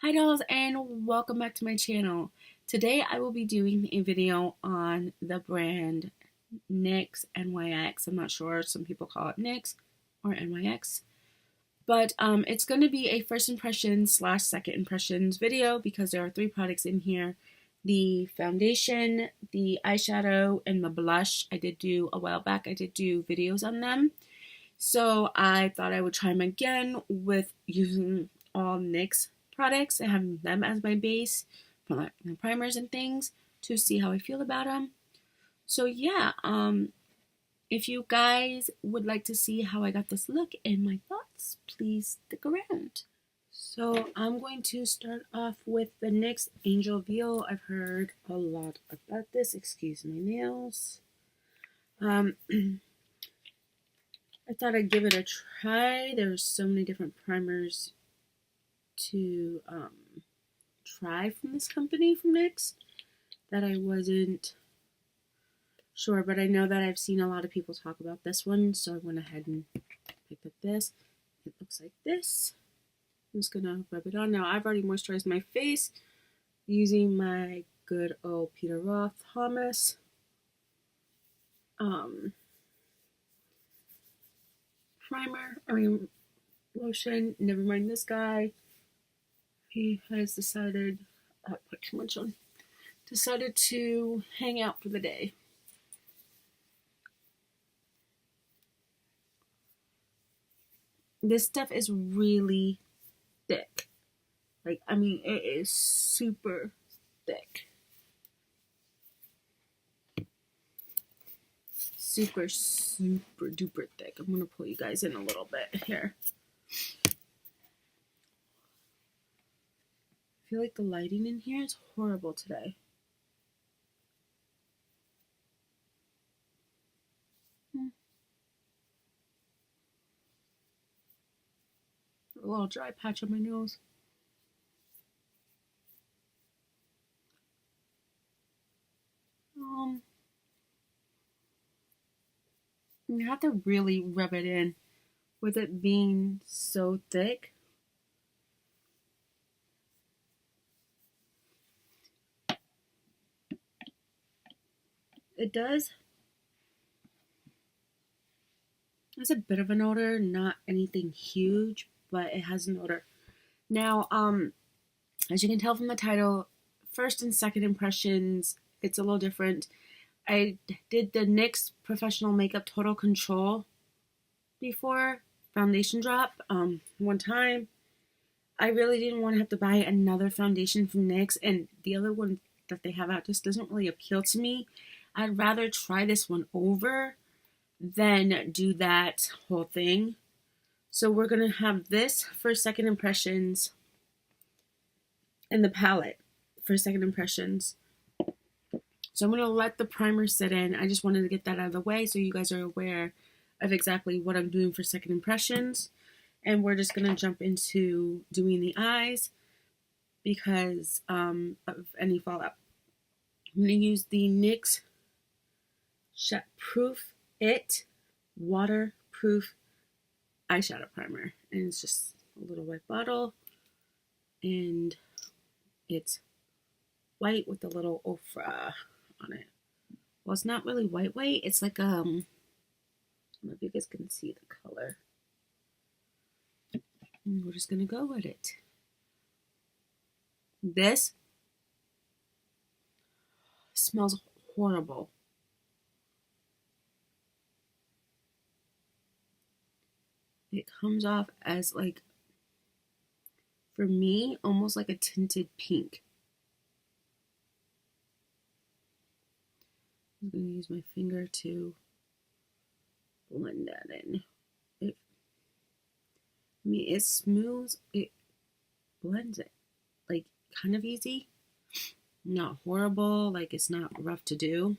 Hi dolls and welcome back to my channel. Today I will be doing a video on the brand NYX NYX. I'm not sure, some people call it NYX or NYX. But it's going to be a first impressions / second impressions video because there are 3 products in here. The foundation, the eyeshadow, and the blush. I did do a while back. I did do videos on them. So I thought I would try them again with using all NYX products and having them as my base for like the primers and things to see how I feel about them. So yeah, if you guys would like to see how I got this look and my thoughts, please stick around. So I'm going to start off with the NYX Angel Veil. I've heard a lot about this. Excuse my nails. I thought I'd give it a try. There's so many different primers to try from this company, from NYX, that I wasn't sure, but I know that I've seen a lot of people talk about this one, so I went ahead and picked up this. It looks like this. I'm just gonna rub it on. Now I've already moisturized my face using my good old Peter Roth hummus lotion. Never mind this guy. He has decided, I put too much on, decided to hang out for the day. This stuff is really thick. Like, I mean, it is super thick. Super, super duper thick. I'm gonna pull you guys in a little bit here. I feel like the lighting in here is horrible today. A little dry patch on my nose. You have to really rub it in with it being so thick. It does. It's a bit of an odor, not anything huge, but it has an odor. Now, as you can tell from the title, first and second impressions, it's a little different. I did the NYX Professional Makeup Total Control before, foundation drop, one time. I really didn't want to have to buy another foundation from NYX, and the other one that they have out just doesn't really appeal to me. I'd rather try this one over than do that whole thing. So we're going to have this for second impressions and the palette for second impressions. So I'm going to let the primer sit in. I just wanted to get that out of the way so you guys are aware of exactly what I'm doing for second impressions. And we're just going to jump into doing the eyes because of any fallout. I'm going to use the NYX Proof It Waterproof Eyeshadow Primer. And it's just a little white bottle. And it's white with a little ofra on it. Well, it's not really white, it's like I don't know if you guys can see the color. And we're just gonna go with it. This smells horrible. It comes off as, like, for me, almost like a tinted pink. I'm going to use my finger to blend that in. It smooths, it blends it, like, kind of easy. Not horrible, like, it's not rough to do.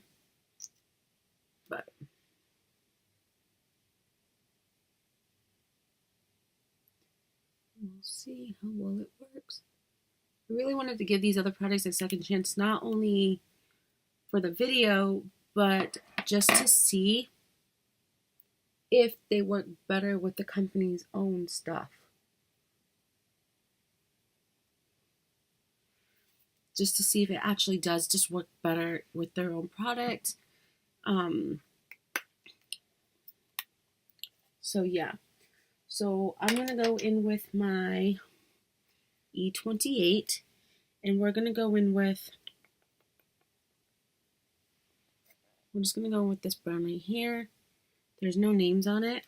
But we'll see how well it works. I really wanted to give these other products a second chance, not only for the video, but just to see if they work better with the company's own stuff. just to see if it actually does just work better with their own product. So yeah. So I'm going to go in with my E28, and we're going to go in with, we're just going to go with this brown right here. There's no names on it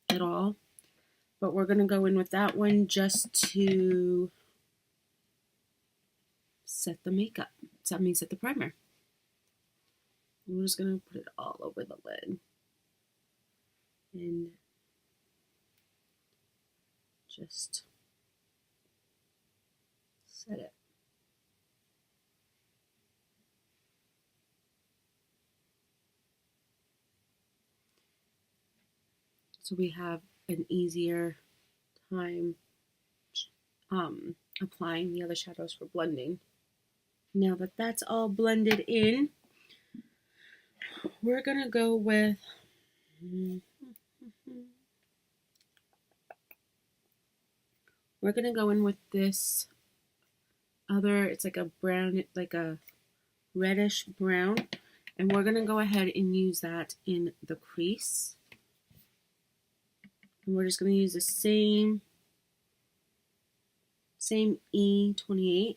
at all, but we're going to go in with that one just to set the makeup. So that means set the primer. I'm just going to put it all over the lid and just set it. So we have an easier time applying the other shadows for blending. Now that that's all blended in, we're gonna go with this other, it's like a brown, like a reddish brown, and we're gonna go ahead and use that in the crease. And we're just gonna use the same E28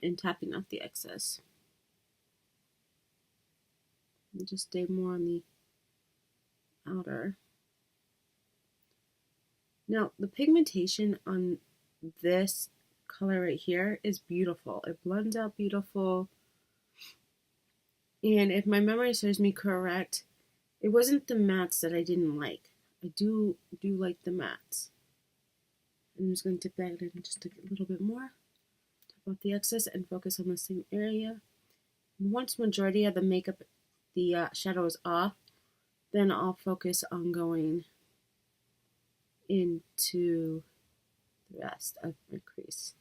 and tapping off the excess. And just stay more on the outer. Now, the pigmentation on this color right here is beautiful. It blends out beautiful. And if my memory serves me correct, it wasn't the mattes that I didn't like. I do like the mattes. I'm just going to dip that in just a little bit more. Tap off the excess and focus on the same area. And once majority of the makeup, the shadow is off, then I'll focus on going into the rest of my crease.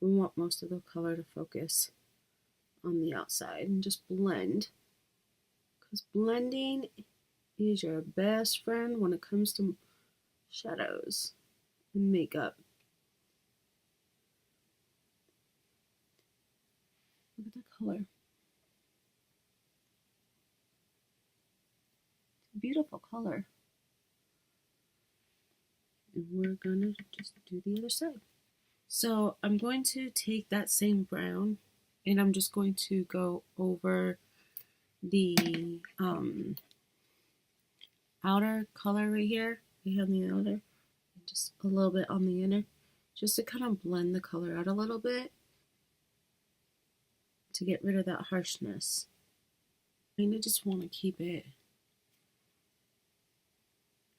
We want most of the color to focus on the outside and just blend, because blending is your best friend when it comes to shadows and makeup. Look at that color. It's a beautiful color. And we're gonna just do the other side. So I'm going to take that same brown and I'm just going to go over the outer color right here on the outer, and just a little bit on the inner, just to kind of blend the color out a little bit to get rid of that harshness. I just want to keep it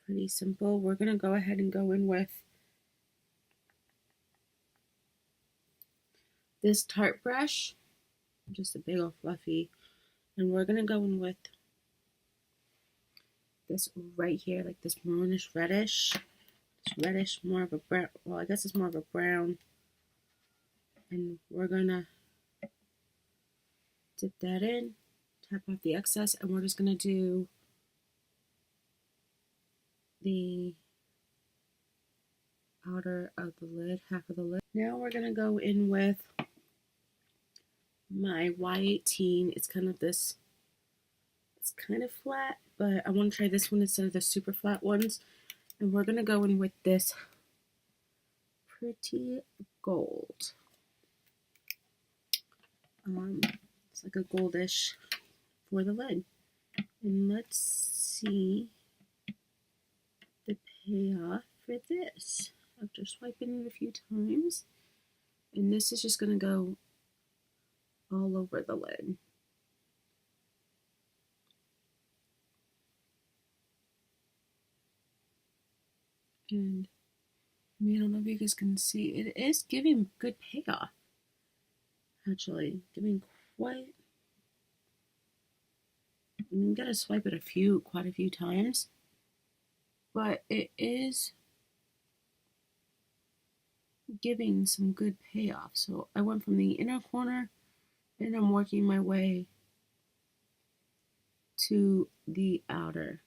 pretty simple. We're going to go ahead and go in with this Tarte brush, just a big old fluffy, and we're going to go in with this right here, like this maroonish reddish. It's reddish, more of a brown, well, I guess it's more of a brown. And we're going to dip that in, tap off the excess, and we're just going to do the outer of the lid, half of the lid. Now we're going to go in with my Y18. It's kind of this, it's kind of flat, but I want to try this one instead of the super flat ones. And we're going to go in with this pretty gold. It's like a goldish for the lid. And let's see the payoff for this. After swiping it a few times. And this is just going to go all over the lid. And I don't know if you guys can see, it is giving good payoff. Actually, giving quite. You gotta swipe it quite a few times, but it is giving some good payoff. So I went from the inner corner, and I'm working my way to the outer.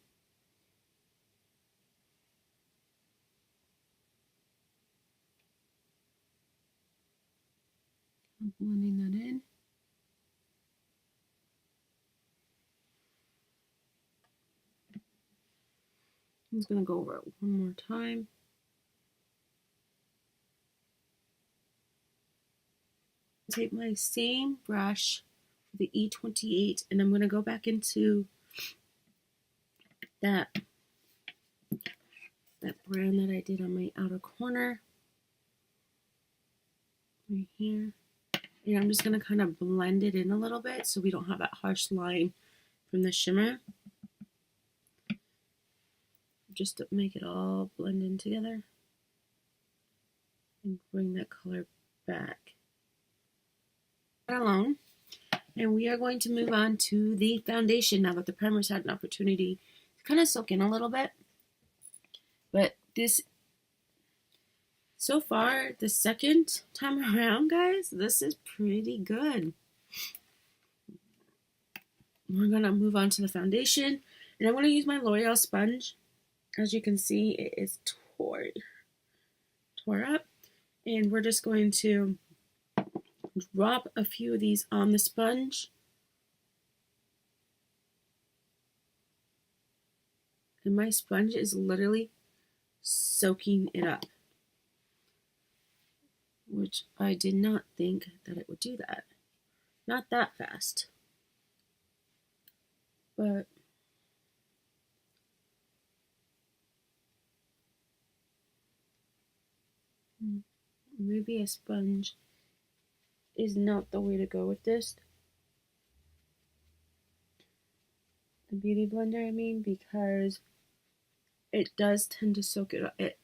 Blending that in. I'm just going to go over it one more time. Take my same brush for the E28 and I'm going to go back into that brown that I did on my outer corner right here. And I'm just going to kind of blend it in a little bit so we don't have that harsh line from the shimmer. Just to make it all blend in together and bring that color back. Alone. And we are going to move on to the foundation now that the primer's had an opportunity to kind of soak in a little bit. But this, so far, the second time around, guys, this is pretty good. We're going to move on to the foundation. And I'm going to use my L'Oreal sponge. As you can see, it is tore up. And we're just going to drop a few of these on the sponge. And my sponge is literally soaking it up, which I did not think that it would do that. Not that fast, but maybe a sponge is not the way to go with this. The beauty blender, I mean, because it does tend to soak it up. It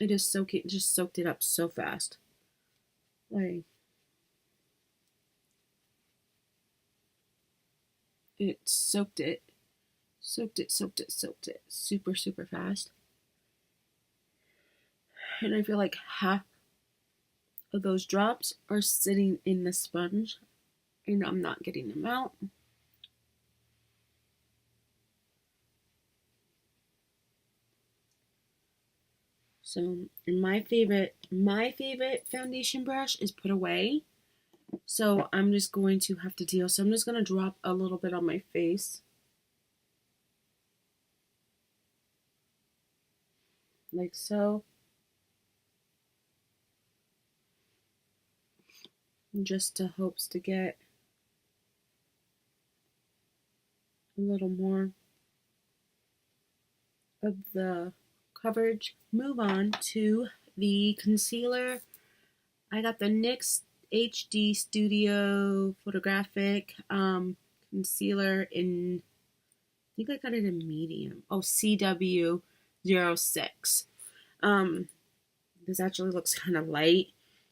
just soaked it up so fast. Like, it soaked it super, super fast. And I feel like half of those drops are sitting in the sponge and I'm not getting them out. So my favorite foundation brush is put away. So I'm just going to have to deal. So I'm just going to drop a little bit on my face. Like so. Just to hopes to get a little more of the coverage. Move on to the concealer. I got the NYX HD Studio Photographic concealer in, I think I got it in medium. Oh, CW06. This actually looks kind of light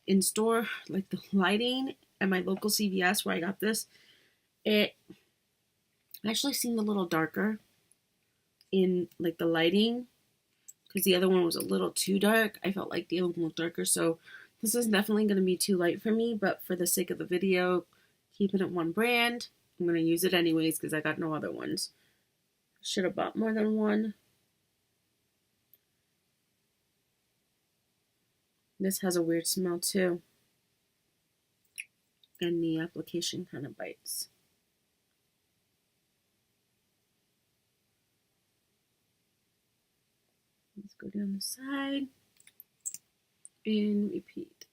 in store. Like the lighting at my local CVS where I got this, it actually seemed a little darker in like the lighting because the other one was a little too dark. I felt like the other one was darker, so this is definitely going to be too light for me, but for the sake of the video, keeping it one brand, I'm going to use it anyways because I got no other ones. Should have bought more than one. This has a weird smell too. And the application kind of bites. Let's go down the side and repeat.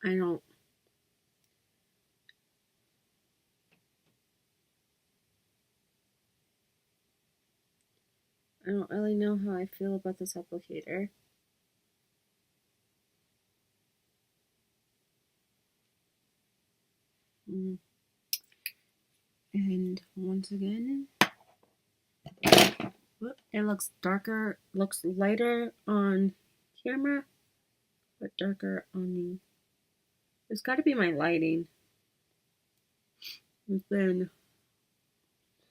I don't really know how I feel about this applicator. And once again, it looks darker, looks lighter on camera, but darker on the, it's got to be my lighting. It's been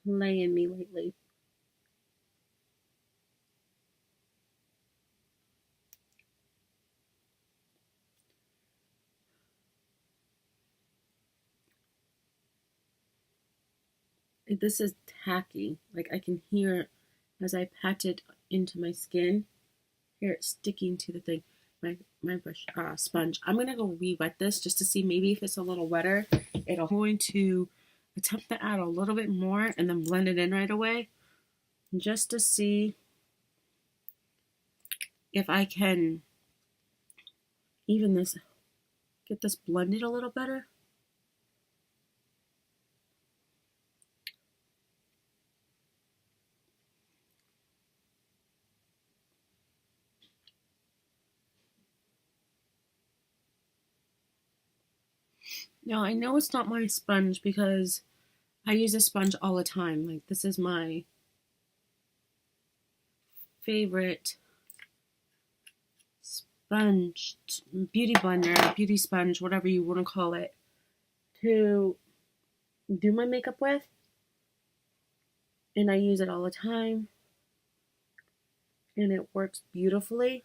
playing me lately. This is tacky. Like I can hear as I pat it into my skin, hear it sticking to the thing. My brush sponge. I'm gonna go re-wet this just to see maybe if it's a little wetter. I'm going to attempt to add a little bit more and then blend it in right away, just to see if I can even this get this blended a little better. Now I know it's not my sponge because I use a sponge all the time. Like this is my favorite sponge, beauty blender, beauty sponge, whatever you want to call it, to do my makeup with. And I use it all the time. And it works beautifully.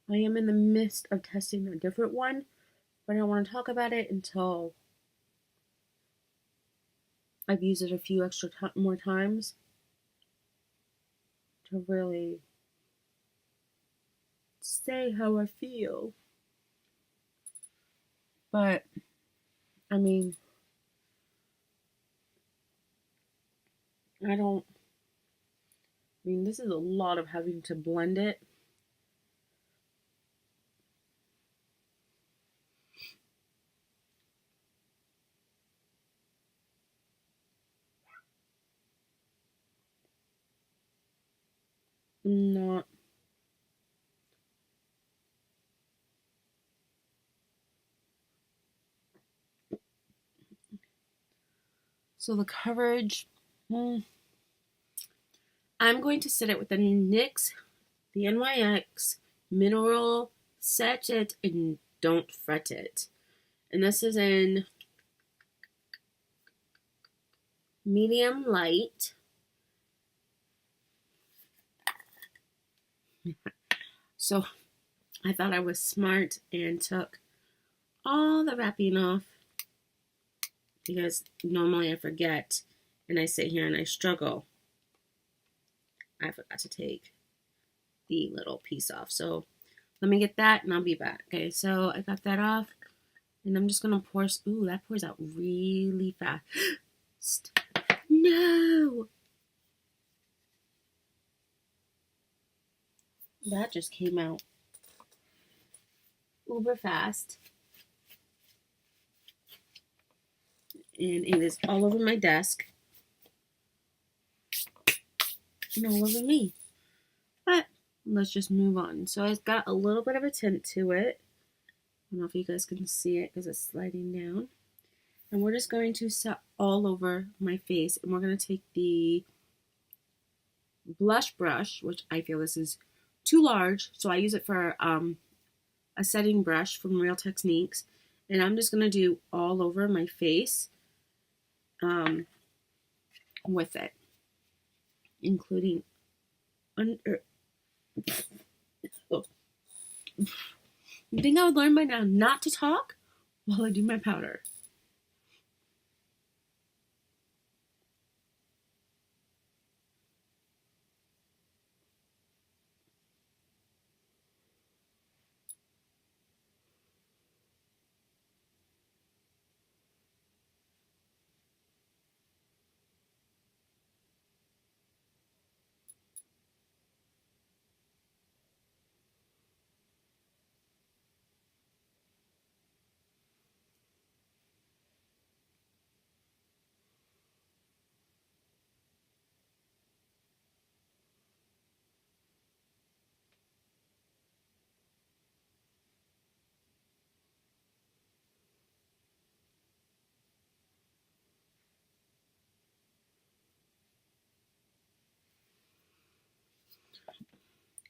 I am in the midst of testing a different one, but I don't want to talk about it until I've used it a few extra more times to really say how I feel. But I mean, this is a lot of having to blend it. Not. So the coverage, I'm going to set it with the NYX, the NYX Mineral Set It and Don't Fret It. And this is in medium light. So I thought I was smart and took all the wrapping off because normally I forget and I sit here and I struggle. I forgot to take the little piece off. So let me get that and I'll be back. Okay, so I got that off and I'm just going to pour. Ooh, that pours out really fast. No! That just came out uber fast. And it is all over my desk. And all over me. But let's just move on. So it's got a little bit of a tint to it. I don't know if you guys can see it because it's sliding down. And we're just going to set all over my face. And we're going to take the blush brush, which I feel this is too large. So I use it for a setting brush from Real Techniques. And I'm just going to do all over my face with it. Including under. Oh. You think I would learn by now not to talk while I do my powder?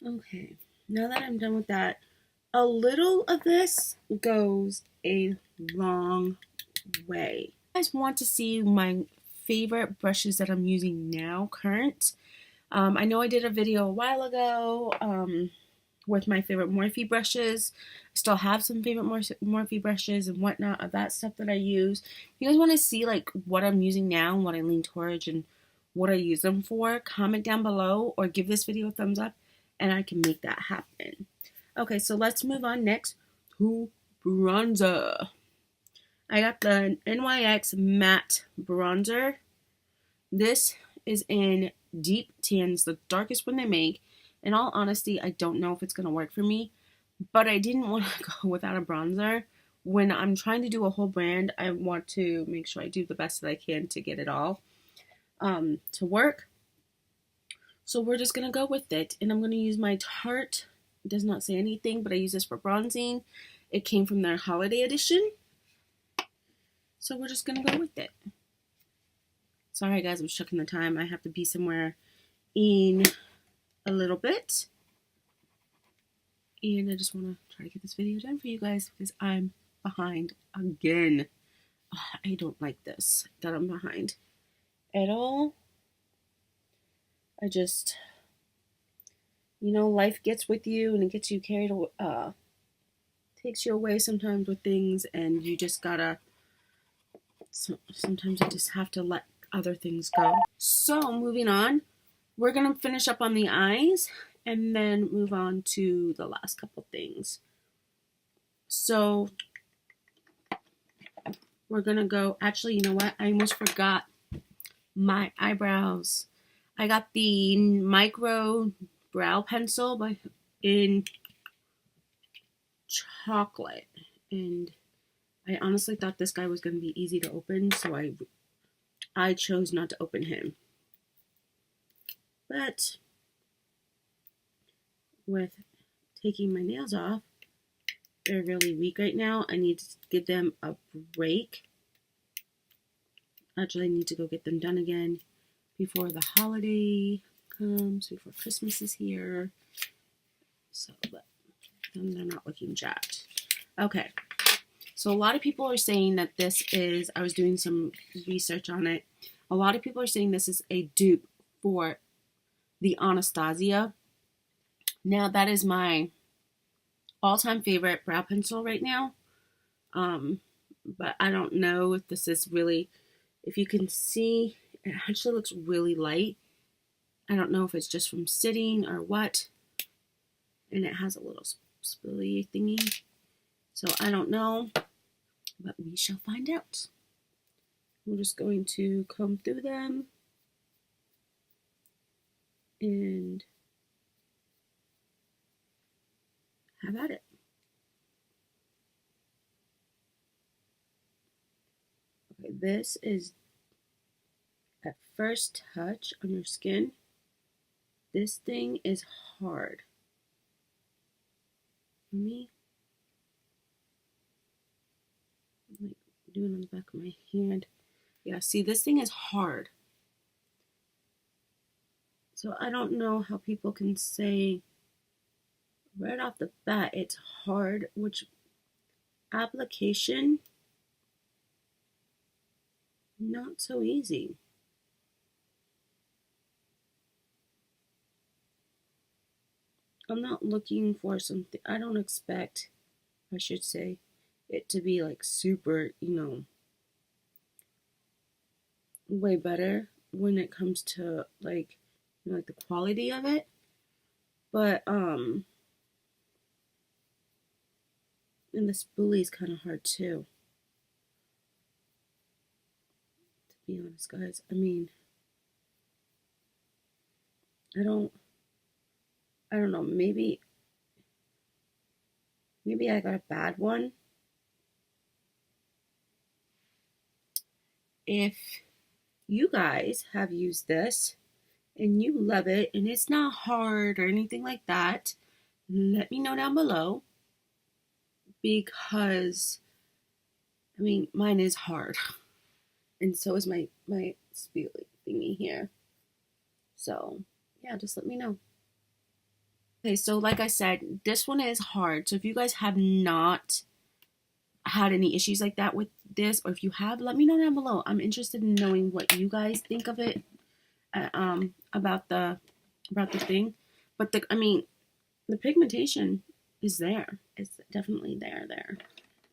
Okay, now that I'm done with that, a little of this goes a long way. If you guys want to see my favorite brushes that I'm using now, current, I know I did a video a while ago with my favorite Morphe brushes. I still have some favorite Morphe brushes and whatnot of that stuff that I use. If you guys want to see like what I'm using now and what I lean towards and what I use them for, comment down below or give this video a thumbs up and I can make that happen. Okay, so let's move on next to bronzer. I got the NYX matte bronzer. This is in deep tans, the darkest one they make. In all honesty, I don't know if it's going to work for me, but I didn't want to go without a bronzer. When I'm trying to do a whole brand, I want to make sure I do the best that I can to get it all to work. So we're just going to go with it, and I'm going to use my Tarte. It does not say anything, but I use this for bronzing. It came from their holiday edition, so we're just going to go with it. Sorry guys, I'm checking the time. I have to be somewhere in a little bit, and I just want to try to get this video done for you guys because I'm behind again. I don't like this, that I'm behind at all. I just, you know, life gets with you and it gets you carried away, takes you away sometimes with things, and you just gotta, sometimes you just have to let other things go. So moving on, we're gonna finish up on the eyes and then move on to the last couple things. So we're gonna go, actually, you know what? I almost forgot my eyebrows. I got the micro brow pencil in chocolate, and I honestly thought this guy was gonna be easy to open, so I chose not to open him. But with taking my nails off, they're really weak right now. I need to give them a break. Actually, I need to go get them done again before the holiday comes, before Christmas is here. So, but they're not looking jacked. Okay, so a lot of people are saying that this is, I was doing some research on it. A lot of people are saying this is a dupe for the Anastasia. Now, that is my all-time favorite brow pencil right now. But I don't know if this is really, if you can see, it actually looks really light. I don't know if it's just from sitting or what. And it has a little spilly thingy. So I don't know, but we shall find out. We're just going to comb through them and have at it. Okay, this is at first touch on your skin. This thing is hard. For me, I'm like doing on the back of my hand. Yeah, see, this thing is hard. So I don't know how people can say right off the bat it's hard, which application, not so easy. I'm not looking for something, I don't expect, I should say, it to be like super, you know, way better when it comes to like, you know, like the quality of it. But and the spoolie is kind of hard too, to be honest, guys. I mean, I don't know, maybe I got a bad one. If you guys have used this and you love it and it's not hard or anything like that, let me know down below, because I mean, mine is hard and so is my spoolie thingy here. So yeah, just let me know. Okay, so like I said, this one is hard. So if you guys have not had any issues like that with this, or if you have, let me know down below. I'm interested in knowing what you guys think of it, about the thing. But I mean, the pigmentation is there. It's definitely there.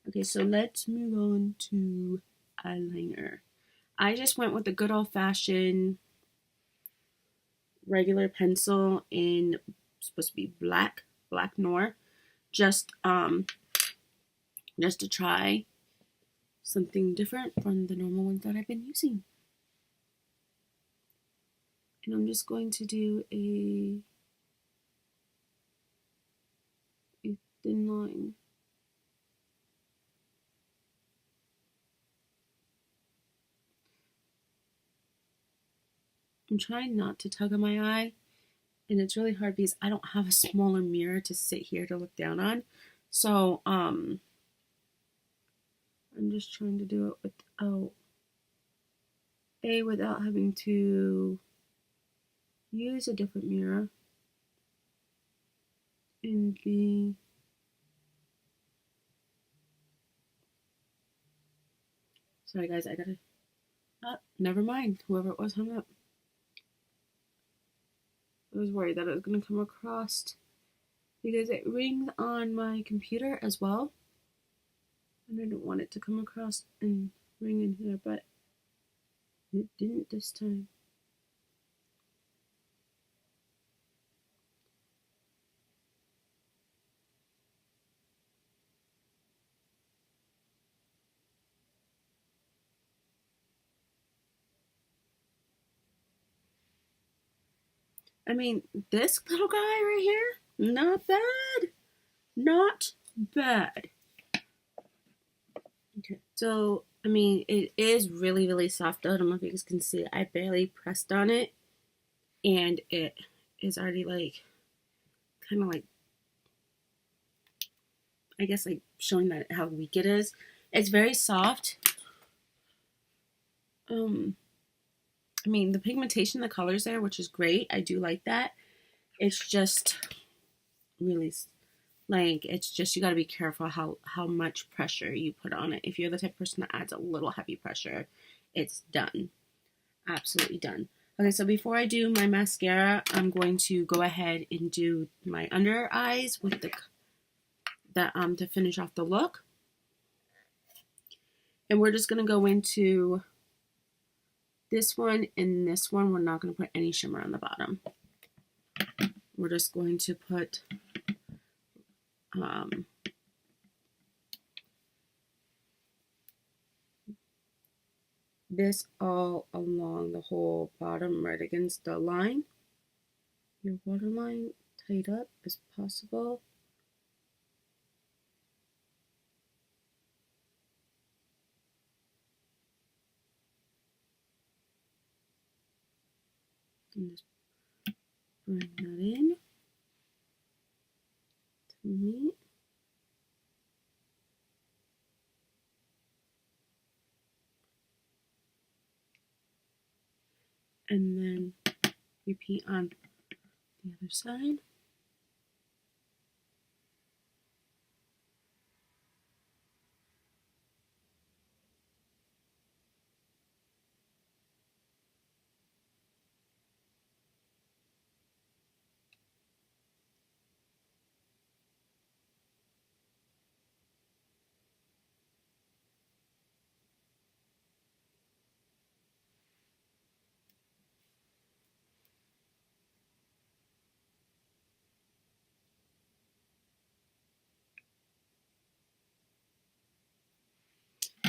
Okay, so let's move on to eyeliner. I just went with the good old-fashioned regular pencil in supposed to be black noir, just just to try something different from the normal ones that I've been using. And I'm just going to do a thin line. I'm trying not to tug on my eye, and it's really hard because I don't have a smaller mirror to sit here to look down on. So I'm just trying to do it without having to use a different mirror, and B, sorry guys, I gotta, never mind, whoever it was hung up. I was worried that it was gonna come across because it rings on my computer as well, and I didn't want it to come across and ring in here, but it didn't this time. I mean, this little guy right here, not bad. Not bad. Okay, so, I mean, it is really, really soft. I don't know if you guys can see it. I barely pressed on it, and it is already, like, kind of like, I guess, like, showing that how weak it is. It's very soft. I mean, the pigmentation, the colors there, which is great. I do like that. It's just really, like, it's just, you got to be careful how much pressure you put on it. If you're the type of person that adds a little heavy pressure, it's done. Absolutely done. Okay, so before I do my mascara, I'm going to go ahead and do my under eyes with the to finish off the look. And we're just going to go into this one and this one. We're not going to put any shimmer on the bottom. We're just going to put this all along the whole bottom, right against the line. Your waterline tight up as possible. And just bring that in to meet. And then repeat on the other side.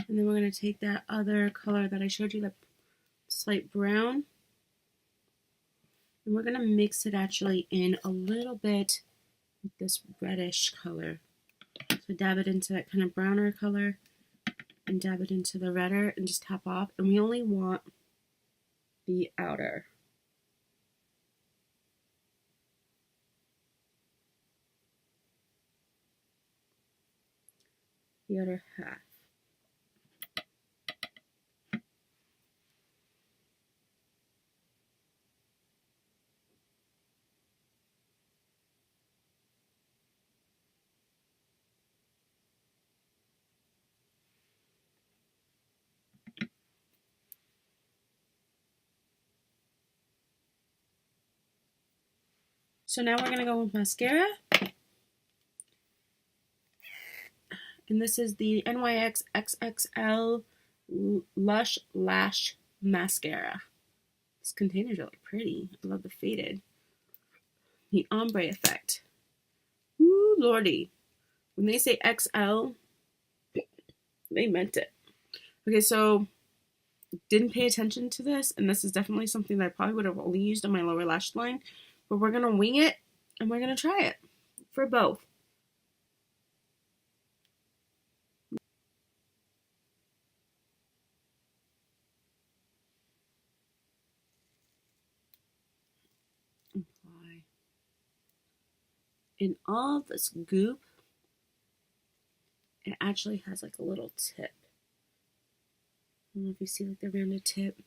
And then we're going to take that other color that I showed you, the slight brown, and we're going to mix it actually in a little bit with this reddish color. So dab it into that kind of browner color and dab it into the redder and just tap off. And we only want the outer. The other half. So now we're going to go with mascara. and this is the NYX XXL Lush Lash Mascara. This container's really pretty. I love the faded. The ombre effect. Ooh, lordy. When they say XL, they meant it. Okay, so didn't pay attention to this, and this is definitely something that I probably would have only used on my lower lash line, but we're going to wing it, and we're going to try it for both. Apply. In all this goop, it actually has like a little tip. I don't know if you see like the rounded tip.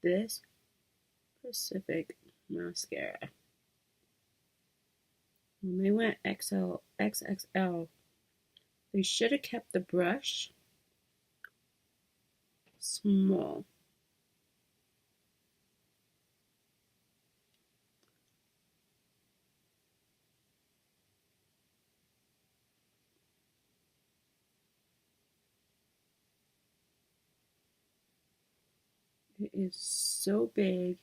This Pacific mascara. When they went XXL, they should have kept the brush small. It is so big.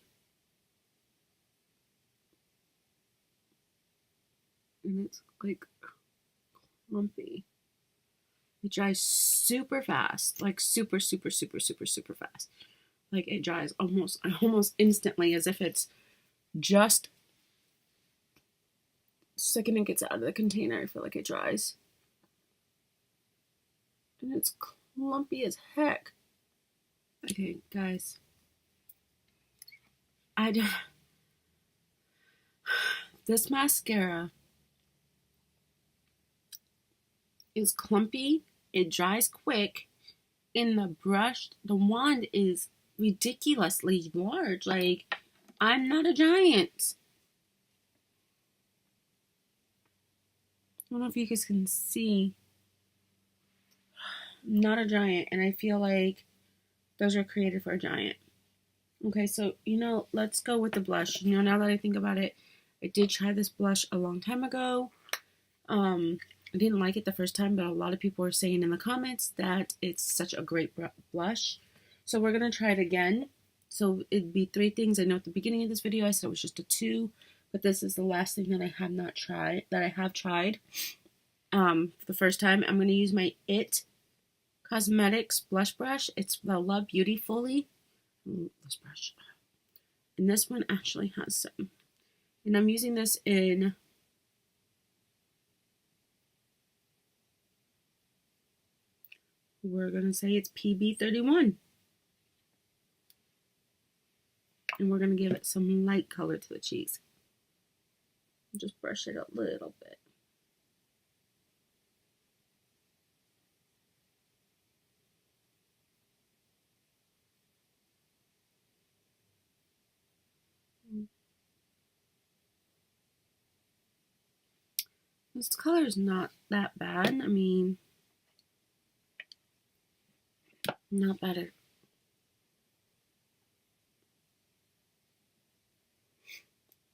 And it's like clumpy. It dries super fast, like super fast. Like it dries almost instantly, as if it's just the second it gets out of the container. I feel like it dries, and it's clumpy as heck. Okay, guys, this mascara is clumpy. It dries quick. In the brush, the wand is ridiculously large. Like, I'm not a giant. I don't know if you guys can see. I'm not a giant, and I feel like those are created for a giant. Okay, so, let's go with the blush. Now that I think about it, I did try this blush a long time ago. I didn't like it the first time, but a lot of people were saying in the comments that it's such a great blush. So we're going to try it again. So it'd be 3 things. I know at the beginning of this video I said it was just a 2, but this is the last thing that I have tried. For the first time, I'm going to use my IT Cosmetics blush brush. It's the Love Beautifully blush brush. And this one actually has some. And I'm using this in we're going to say it's PB31. And we're going to give it some light color to the cheeks. Just brush it a little bit. This color is not that bad. I mean, not bad at all.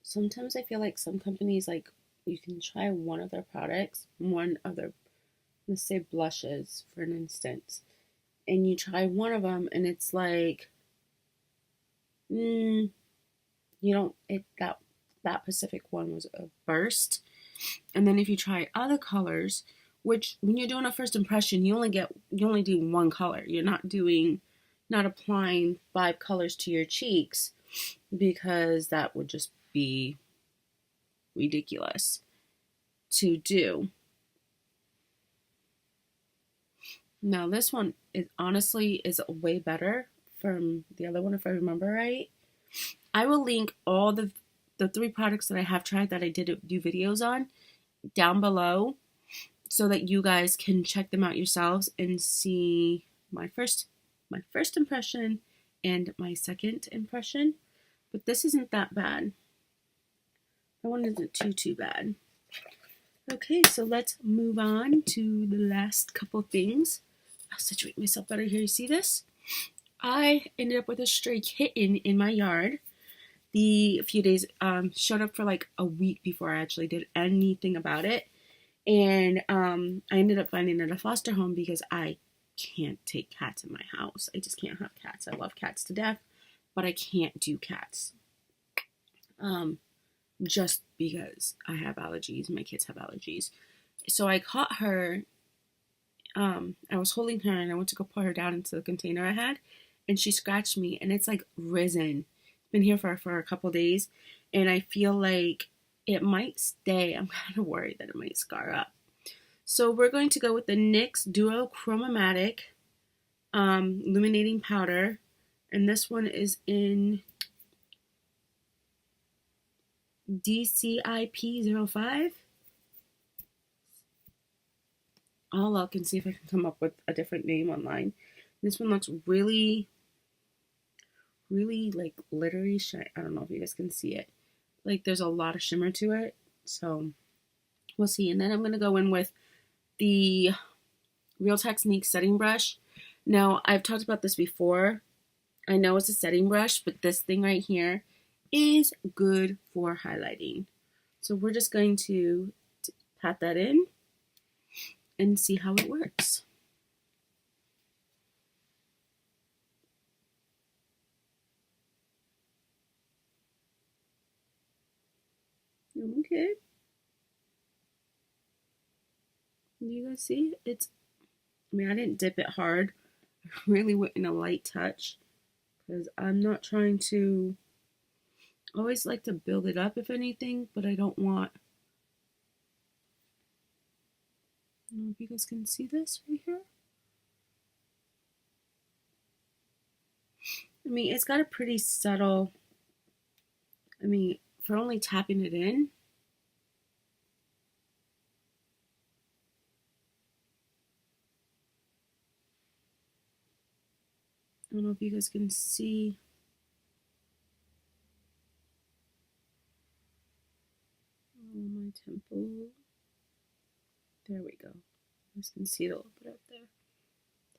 Sometimes I feel like some companies, like, you can try one of their products, let's say blushes, for an instance, and you try one of them, and it's like, you don't, that Pacific one was a burst. And then if you try other colors, which when you're doing a first impression, you only do one color. You're not applying 5 colors to your cheeks, because that would just be ridiculous to do. Now this one is honestly way better from the other one, if I remember right. I will link all the 3 products that I have tried that I did do videos on down below, so that you guys can check them out yourselves and see my first impression and my second impression, but this isn't that bad. That one isn't too bad. Okay, so let's move on to the last couple things. I'll situate myself better here. You see this? I ended up with a stray kitten in my yard. The few days showed up for like a week before I actually did anything about it. And I ended up finding it a foster home because I can't take cats in my house. I just can't have cats. I love cats to death, but I can't do cats. Just because I have allergies, my kids have allergies. So I caught her. I was holding her and I went to go put her down into the container I had, and she scratched me, and it's like risen. It's been here for a couple days, and I feel like it might stay. I'm kind of worried that it might scar up. So we're going to go with the NYX Duo Chromatic Illuminating Powder, and this one is in DCIP05. I'll look and see if I can come up with a different name online. This one looks really like glittery shiny. I don't know if you guys can see it. Like there's a lot of shimmer to it. So we'll see. And then I'm going to go in with the Real Techniques setting brush. Now I've talked about this before. I know it's a setting brush, but this thing right here is good for highlighting. So we're just going to pat that in and see how it works. Okay. You guys see? I mean, I didn't dip it hard. I really went in a light touch because I'm not trying to. I always like to build it up if anything, but I don't want. I don't know if you guys can see this right here. I mean, it's got a pretty subtle. I mean, for only tapping it in. I don't know if you guys can see. My temple. There we go. You guys can see it a little bit up there.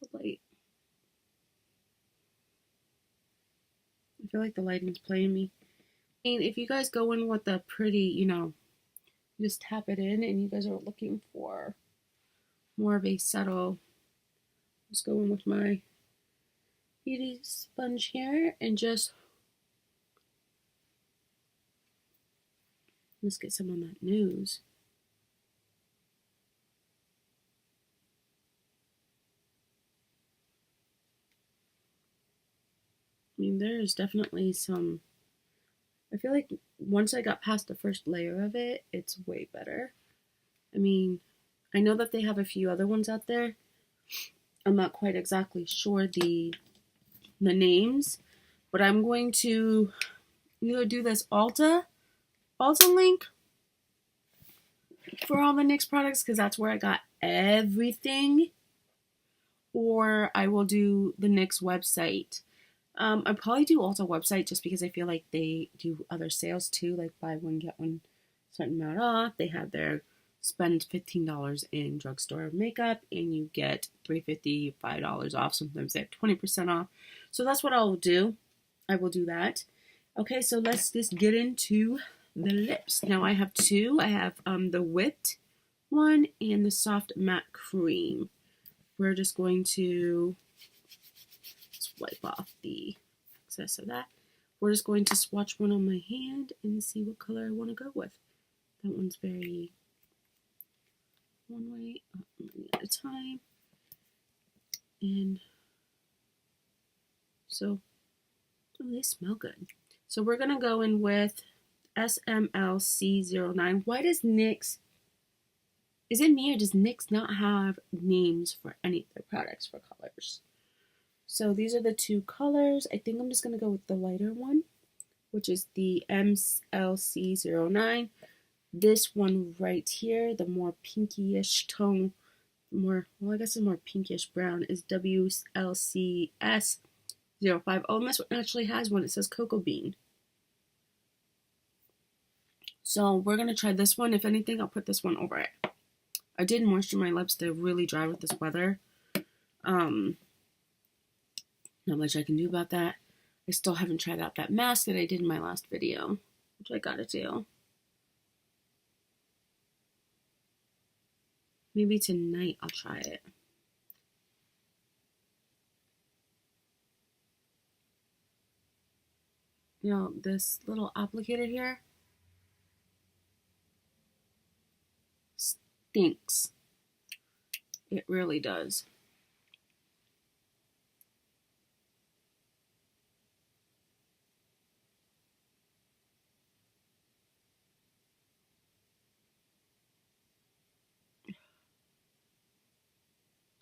The light. I feel like the lighting's playing me. I mean, if you guys go in with a pretty, you just tap it in and you guys are looking for more of a subtle, just go in with my beauty sponge here and just let's get some on that nose. I mean, there's definitely some. I feel like once I got past the first layer of it, it's way better. I mean, I know that they have a few other ones out there. I'm not quite exactly sure the names, but I'm going to either do this Ulta link for all the NYX products because that's where I got everything, or I will do the NYX website. I'll probably do Ulta website just because I feel like they do other sales too, like buy one get one certain amount off. They have their spend $15 in drugstore makeup and you get $3.50, $5 off. Sometimes they have 20% off. So that's what I'll do. I will do that. Okay, so let's just get into the lips. Now I have two. I have the whipped one and the soft matte cream. We're just going to wipe off the excess of that. We're just going to swatch one on my hand and see what color I want to go with. That one's very one way at a time. And so, oh, they smell good. So we're going to go in with SMLC09. Why does NYX, is it me or does NYX not have names for any of their products for colors? So these are the two colors. I think I'm just going to go with the lighter one, which is the MLC09. This one right here, the more pinkyish tone, I guess it's more pinkish brown, is WLCS 05. Oh, Miss actually has one. It says cocoa bean. So we're going to try this one. If anything, I'll put this one over it. I did moisture my lips. They're really dry with this weather. Not much I can do about that. I still haven't tried out that mask that I did in my last video, which I gotta do. Maybe tonight I'll try it. You know, this little applicator here stinks. It really does.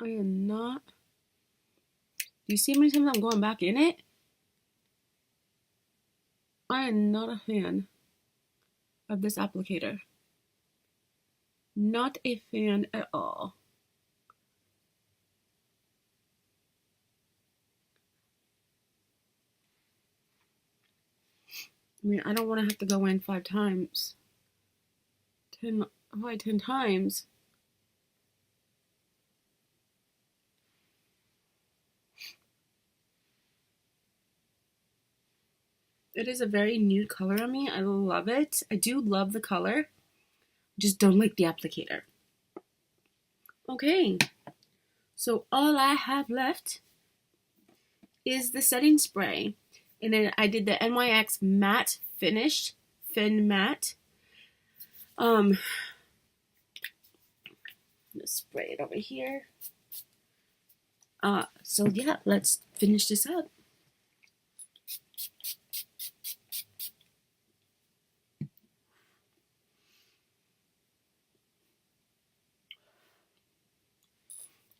I am not. Do you see how many times I'm going back in it? I am not a fan of this applicator. Not a fan at all. I mean, I don't want to have to go in 5 times. 10 times. It is a very nude color on me. I love it. I do love the color. Just don't like the applicator. Okay. So all I have left is the setting spray. And then I did the NYX matte finish. Fin matte. I'm gonna spray it over here. So yeah, let's finish this up.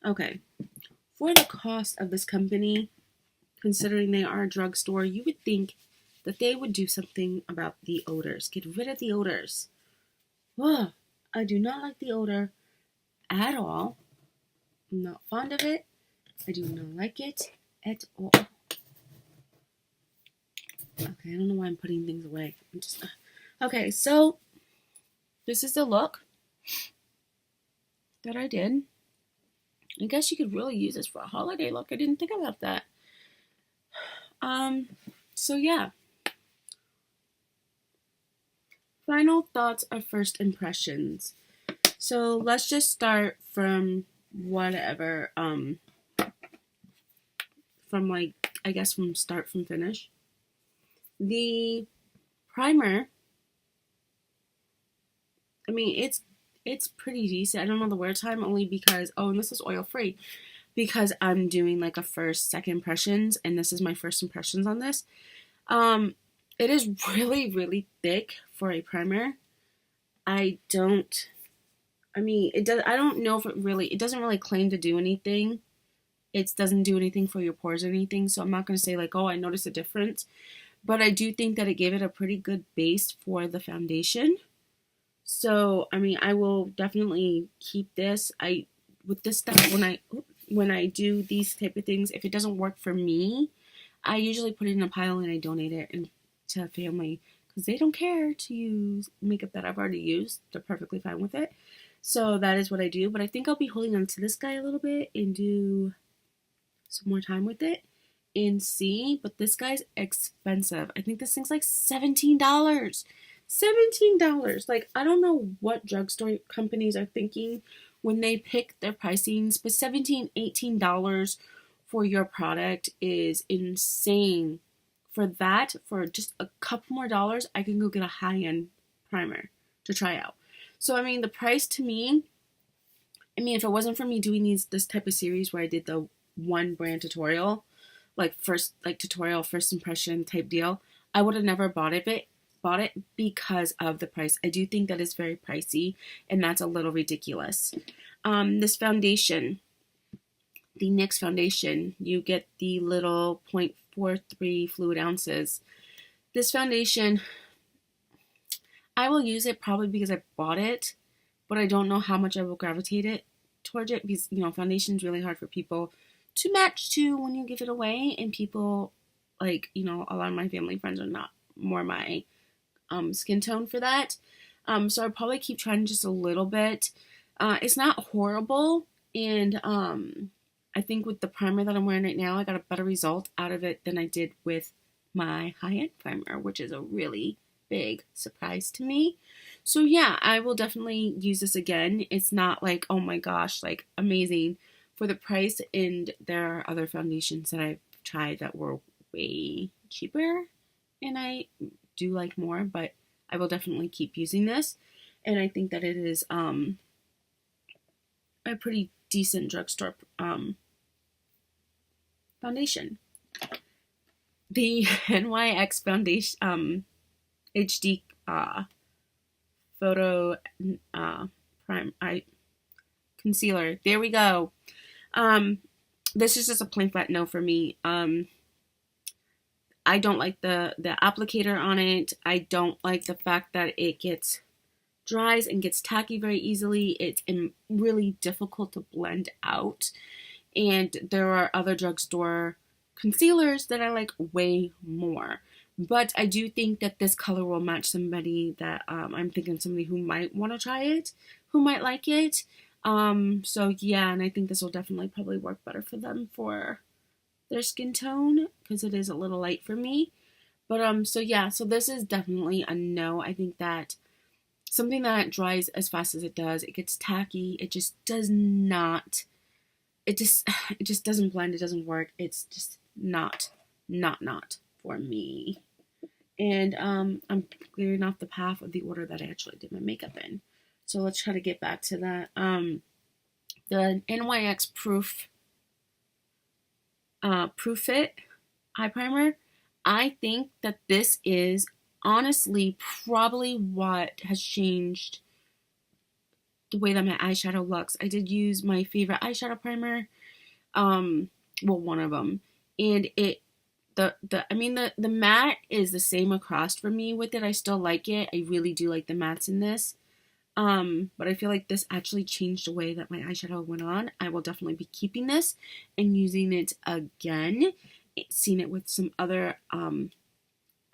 Okay, for the cost of this company, considering they are a drugstore, you would think that they would do something about the odors. Get rid of the odors. Ugh, I do not like the odor at all. I'm not fond of it. I do not like it at all. Okay, I don't know why I'm putting things away. Okay, so this is the look that I did. I guess you could really use this for a holiday look. I didn't think about that. So yeah. Final thoughts or first impressions. So let's just start from whatever, from like, I guess from start from finish. The primer, I mean, it's pretty decent. I don't know the wear time only because, oh, and this is oil free, because I'm doing like a first, second impressions, and this is my first impressions on this. It is really, really thick for a primer. I mean, it does. I don't know if it doesn't really claim to do anything. It doesn't do anything for your pores or anything. So I'm not going to say like, oh, I noticed a difference. But I do think that it gave it a pretty good base for the foundation. So, I mean, I will definitely keep this. With this stuff, when I do these type of things, if it doesn't work for me, I usually put it in a pile and I donate it to family because they don't care to use makeup that I've already used. They're perfectly fine with it. So that is what I do. But I think I'll be holding on to this guy a little bit and do some more time with it and see. But this guy's expensive. I think this thing's like $17. $17. Like, I don't know what drugstore companies are thinking when they pick their pricings, but $17, $18 for your product is insane. For that, for just a couple more dollars, I can go get a high-end primer to try out. So, I mean, the price to me, I mean, if it wasn't for me doing this type of series where I did the one brand tutorial, like tutorial, first impression type deal, I would have never bought it because of the price. I do think that is very pricey, and that's a little ridiculous. This foundation, the NYX foundation, you get the little 0.43 fluid ounces. This foundation, I will use it probably because I bought it, but I don't know how much I will gravitate it towards it because, you know, foundation is really hard for people to match to when you give it away, and people, like, you know, a lot of my family friends are not more my skin tone for that. So I'll probably keep trying just a little bit. It's not horrible, and I think with the primer that I'm wearing right now, I got a better result out of it than I did with my high-end primer, which is a really big surprise to me. So yeah, I will definitely use this again. It's not like, oh my gosh, like amazing for the price, and there are other foundations that I've tried that were way cheaper and I do like more, but I will definitely keep using this. And I think that it is a pretty decent drugstore foundation. The NYX foundation HD photo prime concealer. There we go. This is just a plain flat no for me. I don't like the applicator on it. I don't like the fact that it dries and gets tacky very easily. It's really difficult to blend out. And there are other drugstore concealers that I like way more. But I do think that this color will match somebody that I'm thinking somebody who might want to try it, who might like it. So yeah, and I think this will definitely probably work better for them for their skin tone because it is a little light for me. But so yeah, so this is definitely a no. I think that something that dries as fast as it does, it gets tacky. It just does not. It just doesn't blend. It doesn't work. It's just not for me. And I'm clearing off the path of the order that I actually did my makeup in. So let's try to get back to that. The NYX Proof Fit eye primer. I think that this is honestly probably what has changed the way that my eyeshadow looks. I did use my favorite eyeshadow primer, well, one of them, and the matte is the same across for me with it. I still like it. I really do like the mattes in this. But I feel like this actually changed the way that my eyeshadow went on. I will definitely be keeping this and using it again. Seen it with some other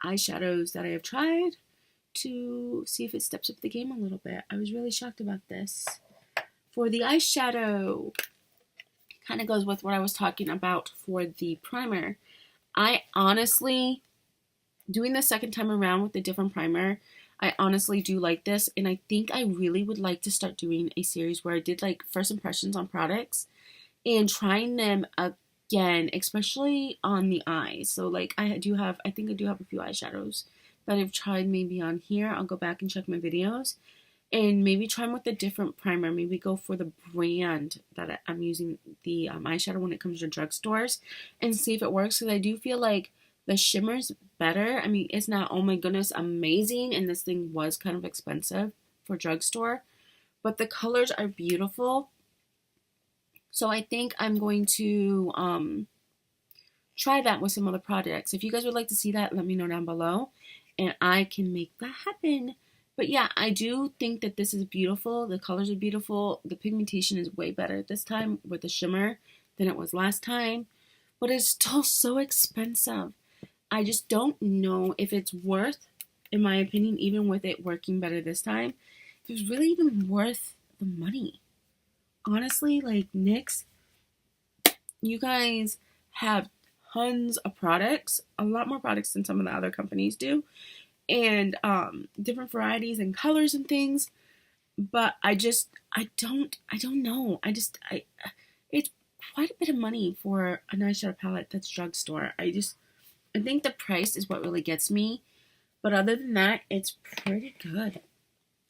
eyeshadows that I have tried to see if it steps up the game a little bit. I was really shocked about this. For the eyeshadow, kind of goes with what I was talking about for the primer. I honestly, doing the second time around with a different primer, I honestly do like this, and I think I really would like to start doing a series where I did like first impressions on products and trying them again, especially on the eyes. So like I think I do have a few eyeshadows that I've tried maybe on here. I'll go back and check my videos and maybe try them with a different primer. Maybe go for the brand that I'm using the eyeshadow when it comes to drugstores and see if it works, because I do feel like the shimmer's better. I mean, it's not, oh my goodness, amazing, and this thing was kind of expensive for drugstore, but the colors are beautiful. So I think I'm going to try that with some other projects. If you guys would like to see that, let me know down below, and I can make that happen. But yeah, I do think that this is beautiful. The colors are beautiful. The pigmentation is way better this time with the shimmer than it was last time, but it's still so expensive. I just don't know if it's worth, in my opinion, even with it working better this time, if it's really even worth the money. Honestly, like NYX, you guys have tons of products, a lot more products than some of the other companies do, and different varieties and colors and things. But I don't know. It's quite a bit of money for an eyeshadow palette that's drugstore. I think the price is what really gets me. But other than that, it's pretty good.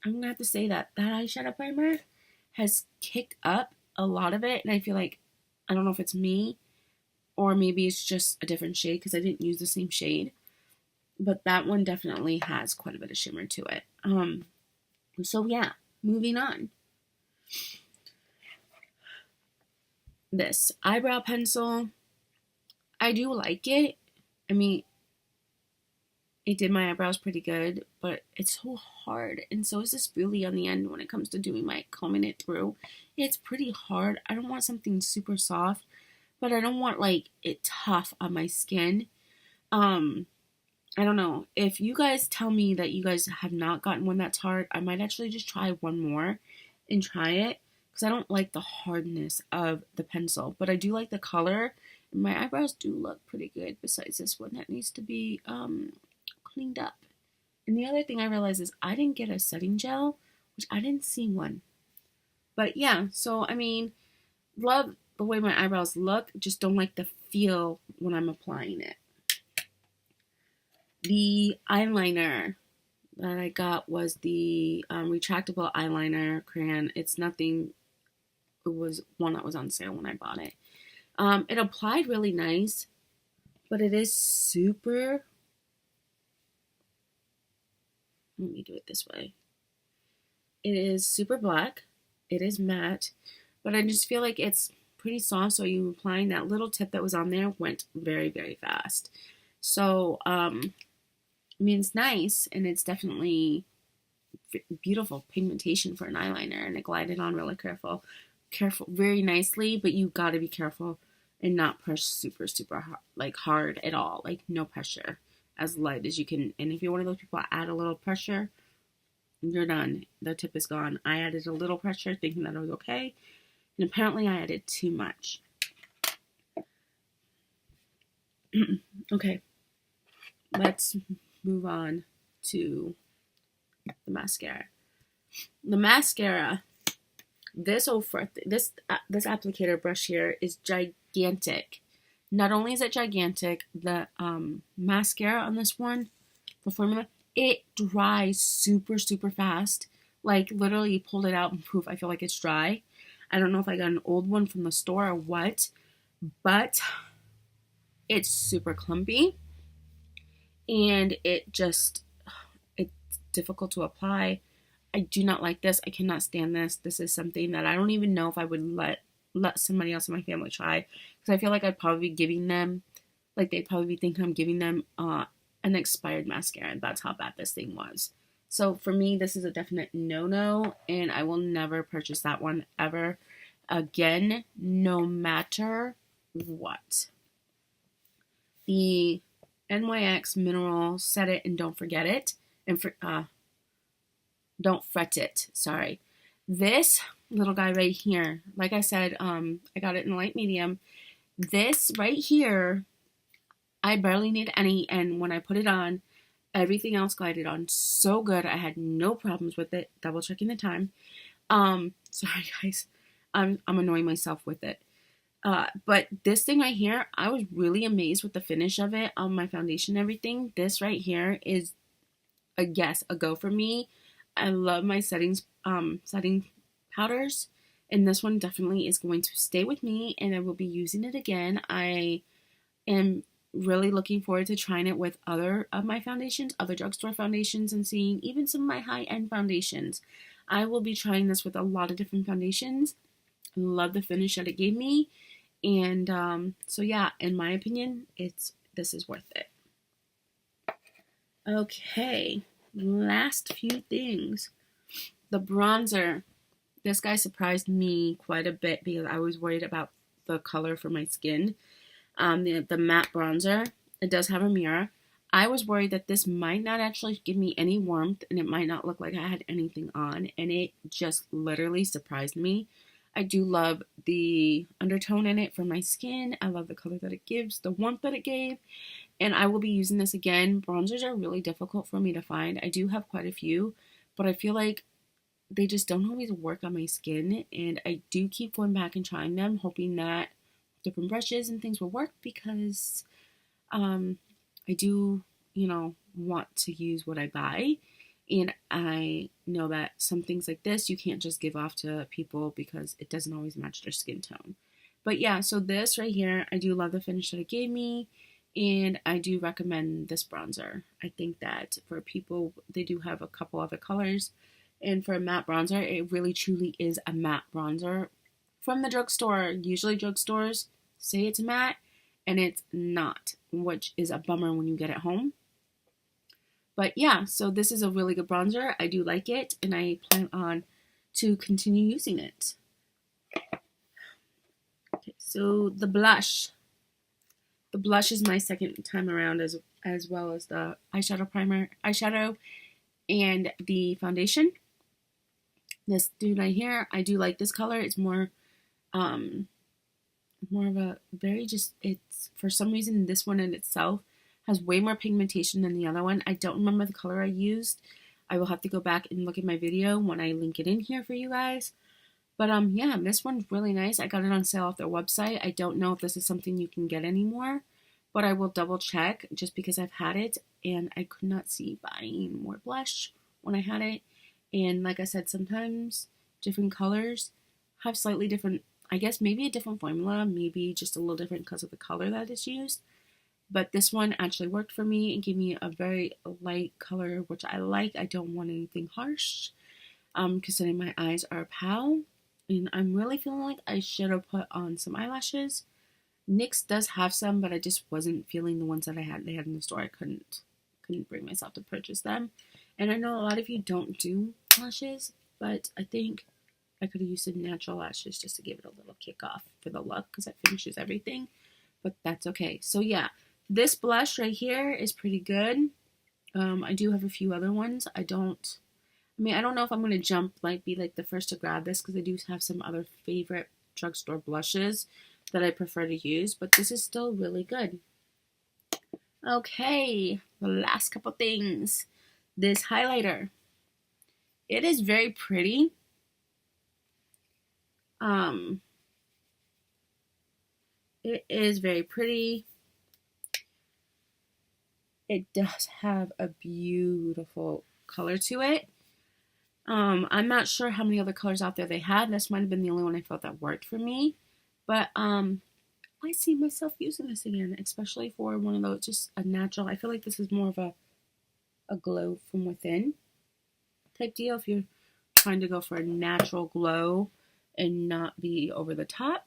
I'm going to have to say that eyeshadow primer has kicked up a lot of it. And I feel like, I don't know if it's me or maybe it's just a different shade because I didn't use the same shade. But that one definitely has quite a bit of shimmer to it. So yeah, moving on. This eyebrow pencil, I do like it. I mean, it did my eyebrows pretty good, but it's so hard. And so is this spoolie on the end when it comes to doing my combing it through. It's pretty hard. I don't want something super soft, but I don't want like it tough on my skin. Um, I don't know. If you guys tell me that you guys have not gotten one that's hard, I might actually just try one more and try it because I don't like the hardness of the pencil, but I do like the color. And my eyebrows do look pretty good besides this one that needs to be cleaned up. And the other thing I realized is I didn't get a setting gel, which I didn't see one. But yeah, so I mean, love the way my eyebrows look, just don't like the feel when I'm applying it. The eyeliner that I got was the retractable eyeliner crayon. It's nothing, it was one that was on sale when I bought it. It applied really nice, but it is super, let me do it this way. It is super black. It is matte, but I just feel like it's pretty soft. So you applying that little tip that was on there went very, very fast. So, I mean, it's nice and it's definitely beautiful pigmentation for an eyeliner, and it glided on really careful, very nicely. But you got to be careful and not push super, super hard, like hard at all. Like no pressure, as light as you can. And if you're one of those people that add a little pressure, you're done. The tip is gone. I added a little pressure thinking that it was okay, and apparently I added too much. Okay, let's move on to the mascara. The mascara, this applicator brush here is gigantic. Not only is it gigantic, the mascara on this one, the formula, it dries super, super fast. Like literally you pulled it out and poof, I feel like it's dry. I don't know if I got an old one from the store or what, but it's super clumpy and it's difficult to apply. I do not like this. I cannot stand this. This is something that I don't even know if I would let somebody else in my family try, because I feel like I'd probably be giving them, like they'd probably be thinking I'm giving them an expired mascara, and that's how bad this thing was. So for me, this is a definite no-no, and I will never purchase that one ever again, no matter what. The NYX Mineral Set It and Don't Forget It, and Don't Fret It, sorry. This little guy right here, like I said, I got it in light medium. This right here, I barely need any, and when I put it on, everything else glided on so good. I had no problems with it. Double checking the time. Sorry guys, I'm annoying myself with it. But this thing right here, I was really amazed with the finish of it on my foundation and everything. This right here is a go for me. I love my setting powders, and this one definitely is going to stay with me, and I will be using it again. I am really looking forward to trying it with other of my foundations, other drugstore foundations, and seeing even some of my high-end foundations. I will be trying this with a lot of different foundations. I love the finish that it gave me, and so yeah, in my opinion, this is worth it. Okay, last few things. The bronzer. This guy surprised me quite a bit because I was worried about the color for my skin. The matte bronzer, it does have a mirror. I was worried that this might not actually give me any warmth and it might not look like I had anything on, and it just literally surprised me. I do love the undertone in it for my skin. I love the color that it gives, the warmth that it gave, and I will be using this again. Bronzers are really difficult for me to find. I do have quite a few, but I feel like they just don't always work on my skin, and I do keep going back and trying them, hoping that different brushes and things will work, because I do, want to use what I buy, and I know that some things like this you can't just give off to people because it doesn't always match their skin tone. But yeah, so this right here, I do love the finish that it gave me, and I do recommend this bronzer. I think that for people, they do have a couple other colors, and for a matte bronzer, it really truly is a matte bronzer from the drugstore. Usually drugstores say it's matte, and it's not, which is a bummer when you get it home. But yeah, so this is a really good bronzer. I do like it, and I plan on to continue using it. Okay, So the blush. The blush is my second time around as well as the eyeshadow and the foundation. This dude right here, I do like this color. It's more of a very just, it's for some reason this one in itself has way more pigmentation than the other one. I don't remember the color I used. I will have to go back and look at my video when I link it in here for you guys. But yeah, this one's really nice. I got it on sale off their website. I don't know if this is something you can get anymore, but I will double check just because I've had it and I could not see buying more blush when I had it. And like I said, sometimes different colors have slightly different, I guess maybe a different formula, maybe just a little different because of the color that is used. But this one actually worked for me and gave me a very light color, which I like. I don't want anything harsh, considering my eyes are pale. And I'm really feeling like I should have put on some eyelashes. NYX does have some, but I just wasn't feeling the ones that they had in the store. I couldn't bring myself to purchase them. And I know a lot of you don't do lashes, but I think I could have used some natural lashes just to give it a little kick off for the look because it finishes everything. But that's okay. So yeah, this blush right here is pretty good. I do have a few other ones. I don't know if I'm going to be like the first to grab this because I do have some other favorite drugstore blushes that I prefer to use, but this is still really good. Okay, the last couple things. This highlighter. It is very pretty. It is very pretty. It does have a beautiful color to it. I'm not sure how many other colors out there they had. This might have been the only one I felt that worked for me. But I see myself using this again, especially for one of those, just a natural. I feel like this is more of a glow from within type deal. If you're trying to go for a natural glow and not be over the top,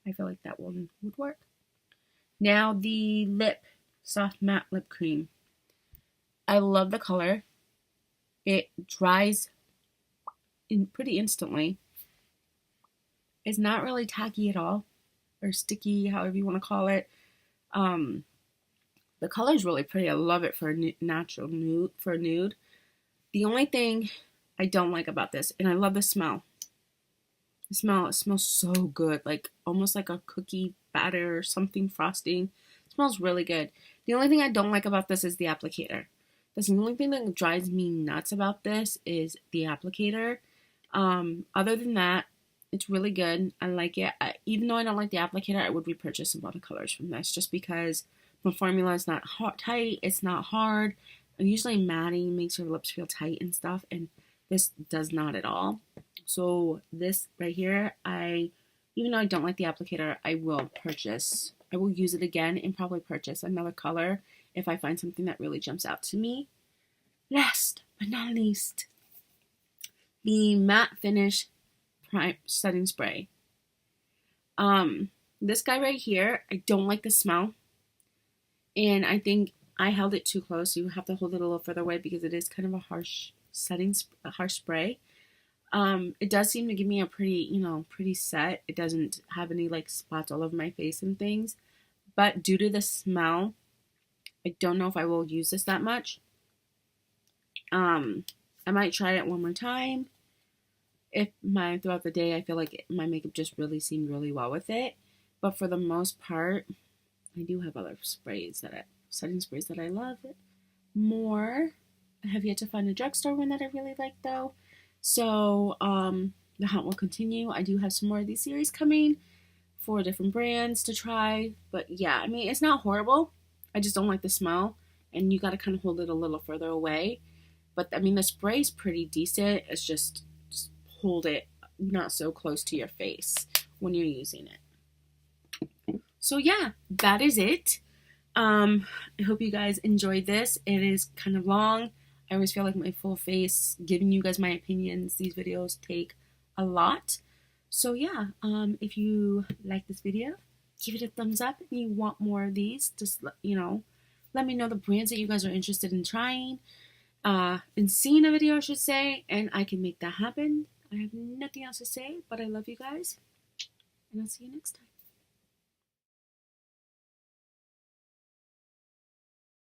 I feel like that one would work. Now the lip, soft matte lip cream. I love the color. It dries in pretty instantly. It's not really tacky at all, or sticky, however you want to call it. The color is really pretty. I love it for a natural nude. For a nude, the only thing I don't like about this, and I love the smell. It smells so good, like almost like a cookie batter or something frosting. It smells really good. The only thing I don't like about this is the applicator. That's the only thing that drives me nuts about this is the applicator. Other than that, it's really good. I like it. Even though I don't like the applicator, I would repurchase some other colors from this just because the formula is not tight. It's not hard. And usually matting makes your lips feel tight and stuff, and this does not at all. So this right here, even though I don't like the applicator, I will purchase. I will use it again and probably purchase another color if I find something that really jumps out to me. Last but not least, the matte finish prime setting spray. This guy right here, I don't like the smell, and I think I held it too close. So you have to hold it a little further away because it is kind of a harsh spray. It does seem to give me a pretty set. It doesn't have any like spots all over my face and things, but due to the smell, I don't know if I will use this that much. I might try it one more time. If throughout the day I feel like my makeup just really seemed really well with it, but for the most part, I do have other setting sprays that I love more. I have yet to find a drugstore one that I really like though. So the hunt will continue. I do have some more of these series coming for different brands to try. But yeah, I mean, it's not horrible. I just don't like the smell. And you got to kind of hold it a little further away. But I mean, the spray is pretty decent. It's just hold it not so close to your face when you're using it. So yeah, that is it. I hope you guys enjoyed this. It is kind of long. I always feel like my full face, giving you guys my opinions. These videos take a lot. So yeah, if you like this video, give it a thumbs up. If you want more of these, just let me know the brands that you guys are interested in trying, and seeing a video, I should say, and I can make that happen. I have nothing else to say, but I love you guys. and I'll see you next time.